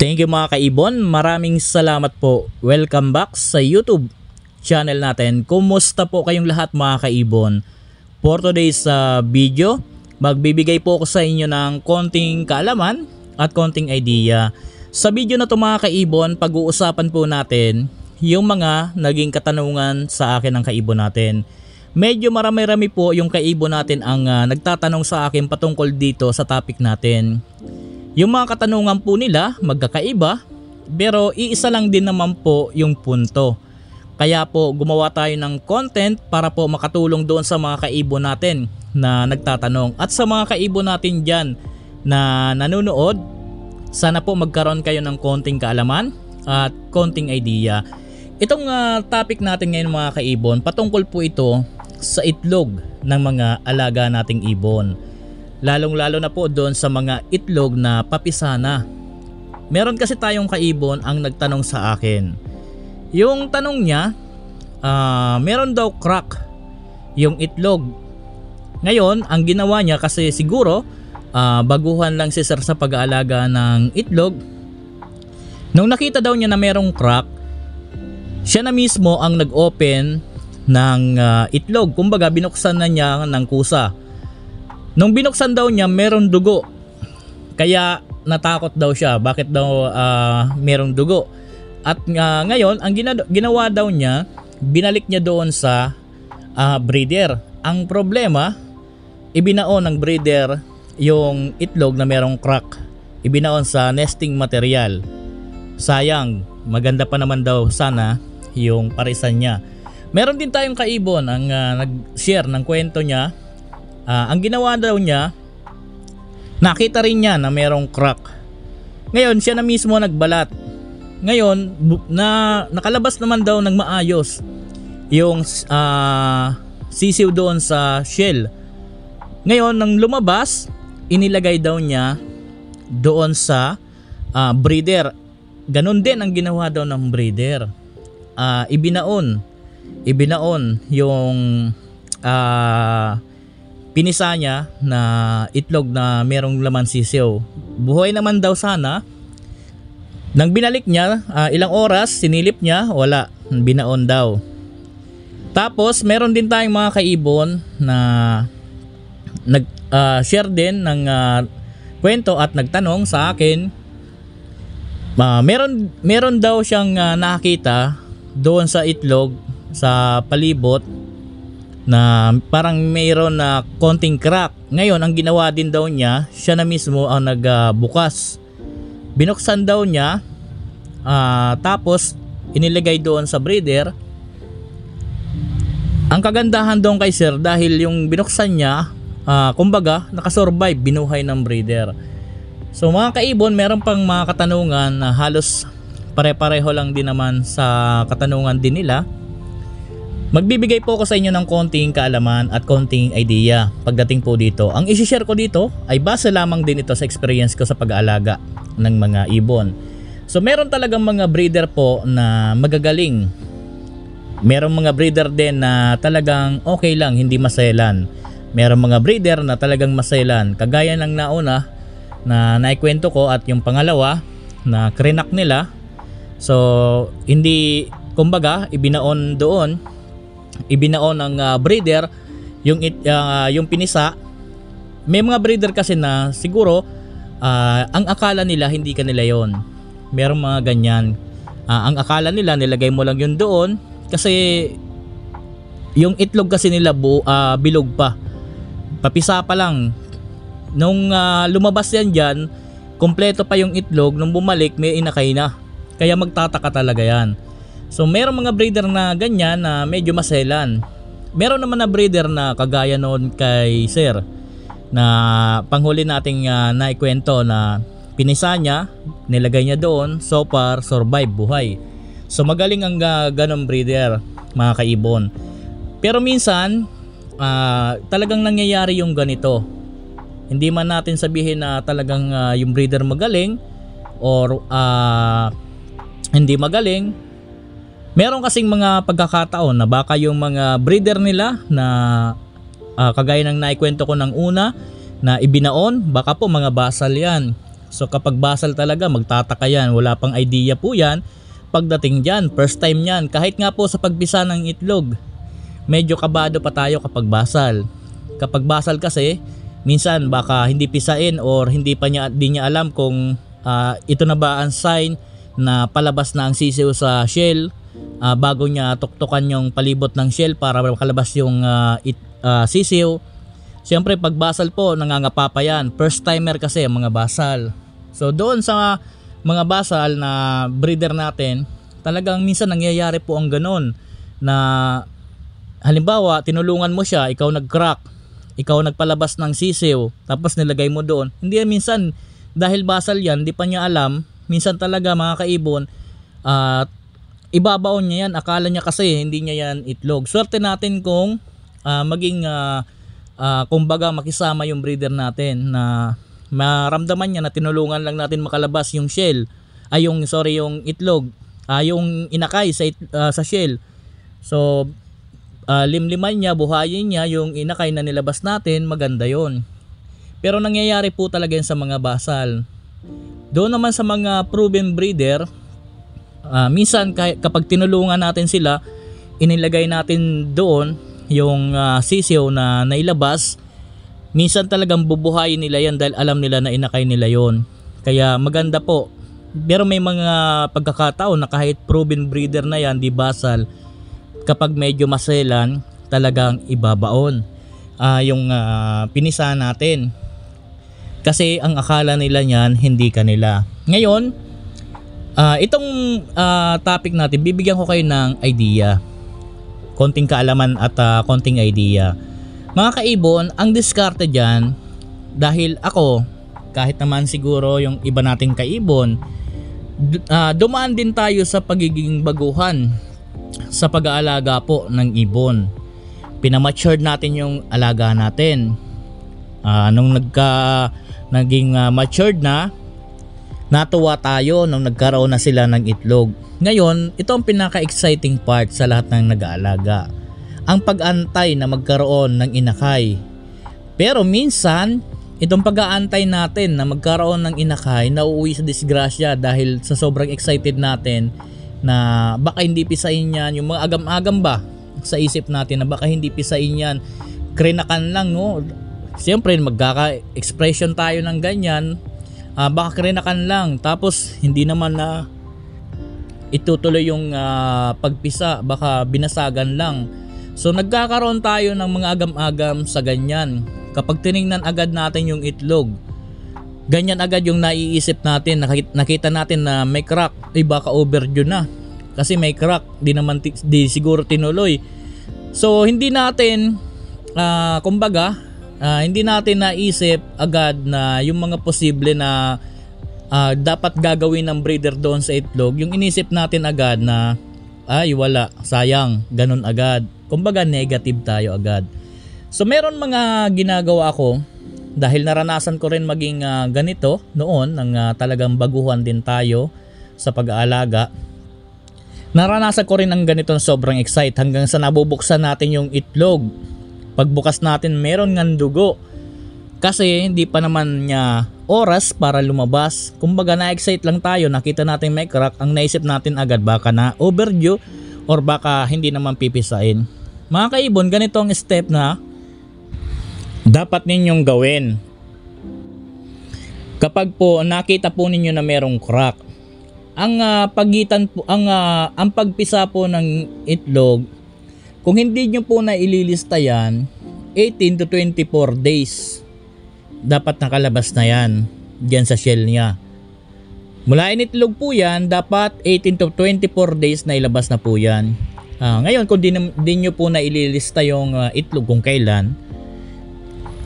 Thank you mga kaibon, maraming salamat po. Welcome back sa YouTube channel natin. Kumusta po kayong lahat mga kaibon? For today's video, magbibigay po ako sa inyo ng konting kaalaman at konting idea. Sa video na to mga kaibon, pag-uusapan po natin yung mga naging katanungan sa akin ng kaibon natin. Medyo marami-rami po yung kaibon natin ang nagtatanong sa akin patungkol dito sa topic natin. Yung mga katanungan po nila magkakaiba, pero iisa lang din naman po yung punto. Kaya po gumawa tayo ng content para po makatulong doon sa mga kaibon natin na nagtatanong. At sa mga kaibon natin dyan na nanonood, sana po magkaroon kayo ng konting kaalaman at konting idea. Itong topic natin ngayon mga kaibon, patungkol po ito sa itlog ng mga alaga nating ibon. Lalong-lalo na po doon sa mga itlog na papisana. Meron kasi tayong kaibon ang nagtanong sa akin. Yung tanong niya, meron daw crack yung itlog. Ngayon, ang ginawa niya kasi siguro baguhan lang si sir sa pag-aalaga ng itlog. Nung nakita daw niya na merong crack, siya na mismo ang nag-open ng itlog. Kumbaga binuksan na niya ng kusa. Nung binuksan daw niya, meron dugo. Kaya natakot daw siya. Bakit daw merong dugo? At ngayon, ang ginawa daw niya, binalik niya doon sa breeder. Ang problema, ibinaon ng breeder yung itlog na merong crack. Ibinaon sa nesting material. Sayang, maganda pa naman daw sana yung parisan niya. Meron din tayong kaibon ang nag-share ng kwento niya. Ang ginawa daw niya, nakita rin niya na merong crack. Ngayon siya na mismo nagbalat. Ngayon nakalabas naman daw ng maayos yung sisiw doon sa shell. Ngayon nang lumabas, inilagay daw niya doon sa breeder. Ganon din ang ginawa daw ng breeder. Ibinaon yung pinisa niya na itlog na merong laman sisiw. Buhay naman daw sana. Nang binalik niya, ilang oras sinilip niya, wala, binaon daw. Tapos meron din tayong mga kaibon na nag-share din ng kwento at nagtanong sa akin. Meron daw siyang nakita doon sa itlog sa palibot na parang mayroon na konting crack. Ngayon ang ginawa din daw niya, siya na mismo ang nagbukas. Binuksan daw niya, tapos inilagay doon sa breeder. Ang kagandahan doon kay sir, dahil yung binuksan niya, kumbaga nakasurvive, binuhay ng breeder. So mga kaibon, meron pang mga katanungan na halos pare-pareho lang din naman sa katanungan din nila. Magbibigay po ako sa inyo ng konting kaalaman at konting idea pagdating po dito. Ang isi-share ko dito ay base lamang din ito sa experience ko sa pag-aalaga ng mga ibon. So meron talagang mga breeder po na magagaling. Meron mga breeder din na talagang okay lang, hindi maselan. Meron mga breeder na talagang maselan. Kagaya ng nauna na naikwento ko at yung pangalawa na krinak nila. So hindi, kumbaga ibinaon doon. Ibinaon ng breeder yung pinisa. May mga breeder kasi na siguro ang akala nila hindi kanila yon. Merong mga ganyan. Ang akala nila nilagay mo lang yun doon kasi yung itlog kasi nila bilog pa. Papisa pa lang. Nung lumabas yan dyan, kompleto pa yung itlog. Nung bumalik may inakay na. Kaya magtataka talaga yan. So meron mga breeder na ganyan na medyo maselan. Meron naman na breeder na kagaya noon kay sir na panghuli nating naikwento na pinisa niya, nilagay niya doon, so far survive, buhay. So magaling ang ganong breeder mga kaibon. Pero minsan talagang nangyayari yung ganito. Hindi man natin sabihin na talagang yung breeder magaling or hindi magaling. Meron kasing mga pagkakataon na baka yung mga breeder nila na kagaya ng naikwento ko ng una na ibinaon, baka po mga basal yan. So kapag basal talaga, magtataka yan, wala pang idea po yan pagdating dyan, first time yan. Kahit nga po sa pagpisa ng itlog, medyo kabado pa tayo kapag basal. Kapag basal kasi, minsan baka hindi pisain or hindi niya alam kung ito na ba ang sign na palabas na ang sisiw sa shell, bago niya tuktukan yung palibot ng shell para makalabas yung sisiw. Siyempre pag basal po, nangangapa pa yan. First timer kasi ang mga basal. So doon sa mga basal na breeder natin, talagang minsan nangyayari po ang ganon na halimbawa tinulungan mo siya, ikaw nag-crack, ikaw nagpalabas ng sisiw, tapos nilagay mo doon. Hindi minsan dahil basal yan, di pa niya alam. Minsan talaga mga kaibon, ibabaon niya yan, akala niya kasi hindi niya yan itlog. Swerte natin kung maging kumbaga makisama yung breeder natin na maramdaman niya na tinulungan lang natin makalabas yung shell, yung itlog, yung inakay sa shell. So limliman niya, buhayin niya yung inakay na nilabas natin, maganda yon. Pero nangyayari po talaga yan sa mga basal. Doon naman sa mga proven breeder, minsan kapag tinulungan natin sila, inilagay natin doon yung sisiw na nailabas, minsan talagang bubuhayin nila yan dahil alam nila na inakay nila yon. Kaya maganda po. Pero may mga pagkakataon na kahit proven breeder na yan, di basal, kapag medyo maselan, talagang ibabaon yung pinisa natin. Kasi ang akala nila niyan, hindi kanila. Ngayon, itong topic natin, bibigyan ko kayo ng idea. Konting kaalaman at konting idea. Mga kaibon, ang diskarte dyan, dahil ako, kahit naman siguro yung iba nating kaibon, dumaan din tayo sa pagiging baguhan sa pag-aalaga po ng ibon. Pinamatured natin yung alaga natin. Nung naging matured na, natuwa tayo nung nagkaroon na sila ng itlog. Ngayon, ito ang pinaka-exciting part sa lahat ng nag-aalaga. Ang pag-antay na magkaroon ng inakay. Pero minsan, itong pag-aantay natin na magkaroon ng inakay, nauuwi sa disgrasya dahil sa sobrang excited natin na baka hindi pisain yan, yung mga agam-agam ba sa isip natin na baka hindi pisain yan, krinakan lang, no? Siyempre magkaka-expression tayo ng ganyan, baka krinakan lang, tapos hindi naman na itutuloy yung pagpisa, baka binasagan lang. So nagkakaroon tayo ng mga agam-agam sa ganyan. Kapag tiningnan agad natin yung itlog, ganyan agad yung naiisip natin, nakita natin na may crack, baka overdue na. Kasi may crack, di siguro tinuloy. So hindi natin, hindi natin naisip agad na yung mga posible na dapat gagawin ng breeder doon sa itlog. Yung inisip natin agad na, ay wala, sayang, ganun agad. Kumbaga negative tayo agad. So meron mga ginagawa ko dahil naranasan ko rin maging ganito noon nang talagang baguhan din tayo sa pag-aalaga. Naranasan ko rin ang ganito sobrang excite hanggang sa nabubuksan natin yung itlog. Pagbukas natin meron ng dugo. Kasi hindi pa naman niya oras para lumabas. Kumbaga na-excite lang tayo, nakita natin may crack, ang naisip natin agad baka na overdue or baka hindi naman pipisain. Mga kaibon, ganito ang step na dapat ninyong gawin. Kapag po nakita po ninyo na merong crack, ang pagpisa po ng itlog, kung hindi nyo po na ililista yan, 18 to 24 days dapat nakalabas na yan dyan sa shell niya. Mula initlog po yan, dapat 18 to 24 days na ilabas na po yan. Ngayon, kung di nyo po na ililista yung itlog kung kailan,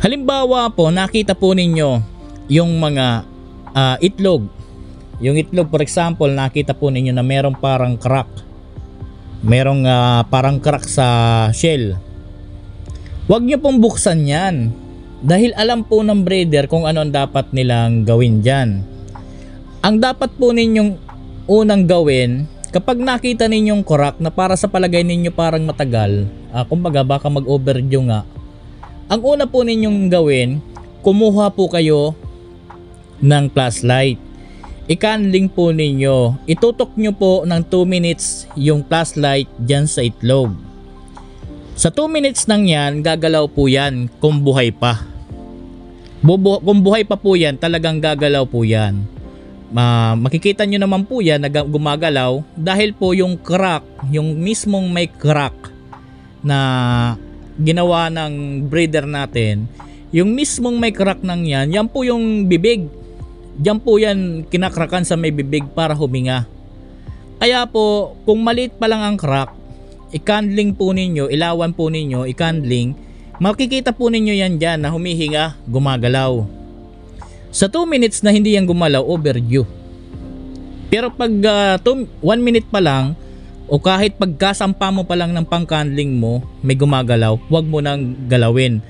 halimbawa po nakita po ninyo yung mga itlog. Yung itlog, for example, nakita po ninyo na merong parang crack. Merong parang crack sa shell. Huwag nyo pong buksan yan. Dahil alam po ng breeder kung ano ang dapat nilang gawin dyan. Ang dapat po ninyong unang gawin, kapag nakita ninyong crack na para sa palagay ninyo parang matagal, kumbaga baka mag-overdue nga, ang una po ninyong gawin, kumuha po kayo ng flashlight. I-candling po ninyo. Itutok nyo po ng 2 minutes yung flashlight dyan sa itlog. Sa 2 minutes nang yan, gagalaw po yan kung buhay pa. Kung buhay pa po yan, talagang gagalaw po yan. Makikita nyo naman po yan na gumagalaw dahil po yung crack, yung mismong may crack na ginawa ng breeder natin, yung mismong may crack nang yan po yung bibig. Diyan po yan kinakrakan sa may bibig para huminga. Kaya po kung maliit pa lang ang crack, i-candling po ninyo, ilawan po ninyo, i-candling, makikita po ninyo yan dyan na humihinga, gumagalaw. Sa 2 minutes na hindi yan gumalaw, overdue. Pero pag 1 minute pa lang, o kahit pagkasampa mo pa lang ng pang-candling mo, may gumagalaw, wag mo nang galawin.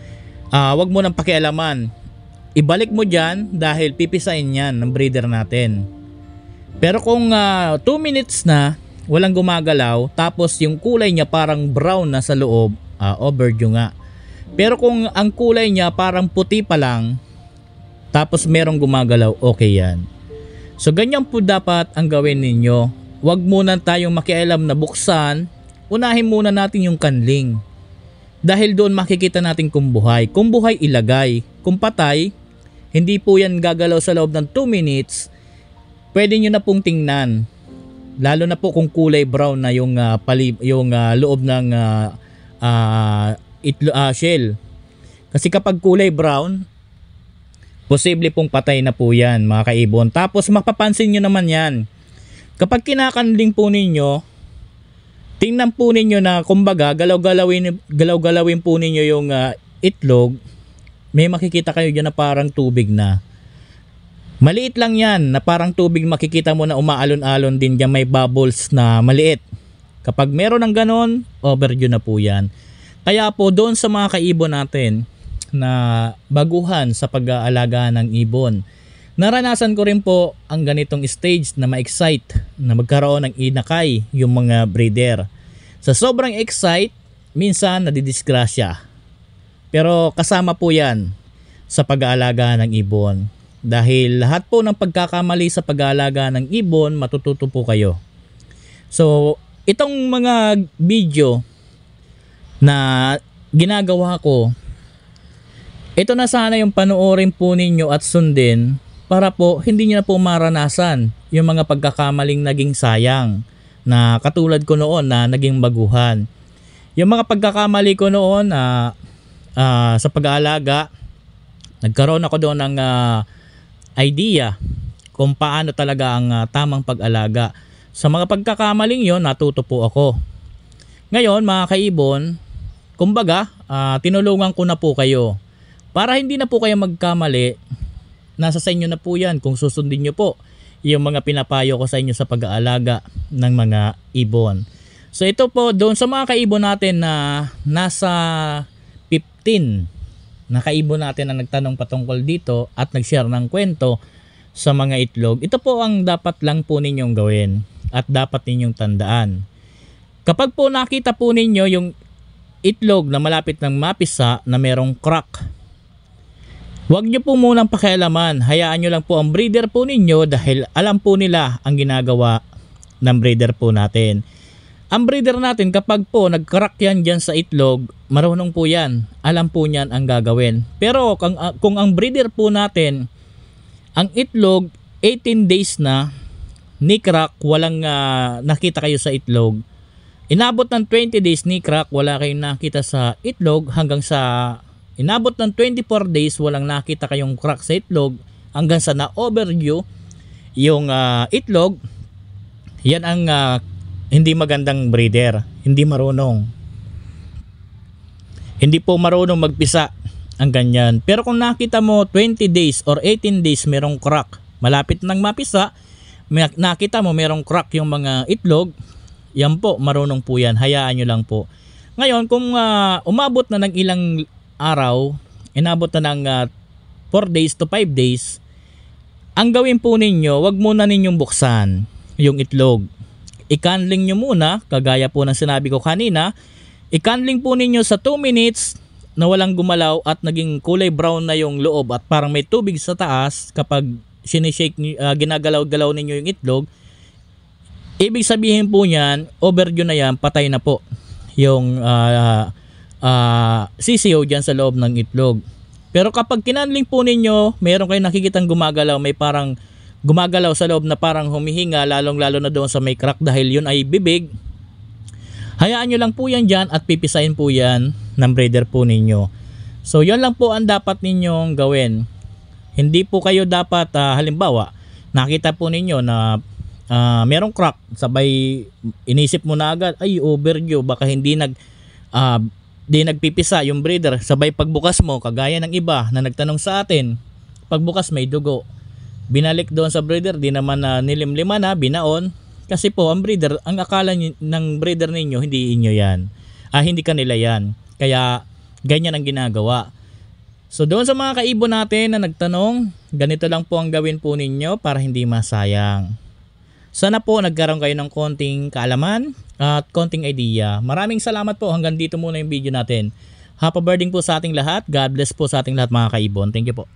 Wag mo nang pakialaman. Ibalik mo dyan dahil pipisain yan ng breeder natin. Pero kung 2 minutes na walang gumagalaw, tapos yung kulay niya parang brown na sa loob, overdue nga. Pero kung ang kulay niya parang puti pa lang, tapos merong gumagalaw, okay yan. So ganyan po dapat ang gawin ninyo. Wag muna tayong makialam na buksan, unahin muna natin yung candling. Dahil doon makikita natin kung buhay. Kung buhay, ilagay. Kung patay, hindi po yan gagalaw sa loob ng 2 minutes. Pwede nyo na pong tingnan. Lalo na po kung kulay brown na yung loob ng shell. Kasi kapag kulay brown, posible pong patay na po yan mga kaibon. Tapos mapapansin nyo naman yan. Kapag kinakandling po ninyo, tingnan po ninyo na kumbaga galaw-galawin po ninyo yung itlog. May makikita kayo dyan na parang tubig na. Maliit lang yan na parang tubig, makikita mo na umaalon-alon din dyan, may bubbles na maliit. Kapag meron ng ganon, overdue na po yan. Kaya po doon sa mga kaibon natin na baguhan sa pag-aalaga ng ibon, naranasan ko rin po ang ganitong stage na ma-excite, na magkaroon ng inakay yung mga breeder. Sa sobrang excite, minsan nadidisgrasya. Pero kasama po yan sa pag-aalaga ng ibon. Dahil lahat po ng pagkakamali sa pag-aalaga ng ibon, matututo po kayo. So, itong mga video na ginagawa ko, ito na sana yung panoorin po ninyo at sundin para po hindi nyo na po maranasan yung mga pagkakamaling naging sayang na katulad ko noon na naging baguhan. Yung mga pagkakamali ko noon sa pag-aalaga, nagkaroon ako doon ng idea kung paano talaga ang tamang pag-alaga. Sa mga pagkakamaling yon, natuto po ako. Ngayon mga kaibon, kumbaga tinulungan ko na po kayo para hindi na po kayo magkamali. Nasa sa inyo na po yan kung susundin nyo po yung mga pinapayo ko sa inyo sa pag-aalaga ng mga ibon. So ito po doon sa mga kaibon natin na nasa 15 na kaibon natin na nagtanong patungkol dito at nag-share ng kwento sa mga itlog. Ito po ang dapat lang po ninyong gawin at dapat ninyong tandaan. Kapag po nakita po ninyo yung itlog na malapit ng mapisa na merong crack, huwag nyo po munang pakialaman. Hayaan nyo lang po ang breeder po ninyo dahil alam po nila ang ginagawa ng breeder po natin. Ang breeder natin kapag po nag-crack yan dyan sa itlog, marunong po yan. Alam po niyan ang gagawin. Pero kung ang breeder po natin, ang itlog 18 days na, ni crack, walang nakita kayo sa itlog. Inabot ng 20 days ni crack, wala kayong nakita sa itlog hanggang sa inabot ng 24 days, walang nakita kayong crack sa itlog hanggang sa na-overdue yung itlog. Yan ang hindi magandang breeder, hindi marunong. Hindi po marunong magpisa ang ganyan. Pero kung nakita mo 20 days or 18 days merong crack, malapit nang mapisa, nakita mo merong crack yung mga itlog, yan po, marunong po yan. Hayaan nyo lang po. Ngayon, kung umabot na ng ilang araw, inabot na ng 4 days to 5 days, ang gawin po ninyo, wag muna ninyong buksan yung itlog. I-candling nyo muna, kagaya po ng sinabi ko kanina. I-candling po ninyo sa 2 minutes na walang gumalaw at naging kulay brown na yung loob at parang may tubig sa taas. Kapag ginagalaw-galaw ninyo yung itlog, ibig sabihin po niyan, overdue na yan, patay na po yung CCO dyan sa loob ng itlog. Pero kapag kinandling po ninyo, meron kayong nakikitang gumagalaw, may parang gumagalaw sa loob na parang humihinga, lalong-lalo na doon sa may crack dahil yun ay bibig, hayaan nyo lang po yan dyan at pipisain po yan ng breeder po ninyo. So yun lang po ang dapat ninyong gawin. Hindi po kayo dapat, halimbawa, nakita po ninyo na merong crack, sabay inisip mo na agad, ay overdue, baka hindi nagpipisa yung breeder. Sabay pagbukas mo, kagaya ng iba na nagtanong sa atin, pagbukas may dugo. Binalik doon sa breeder, di naman nilimliman na, binaon. Kasi po ang breeder, ang akala ng breeder ninyo, hindi inyo yan. Hindi kanila yan. Kaya ganyan ang ginagawa. So doon sa mga kaibon natin na nagtanong, ganito lang po ang gawin po ninyo para hindi masayang. Sana po nagkaroon kayo ng konting kaalaman at konting idea. Maraming salamat po. Hanggang dito muna yung video natin. Happy birthday po sa ating lahat. God bless po sa ating lahat mga kaibon. Thank you po.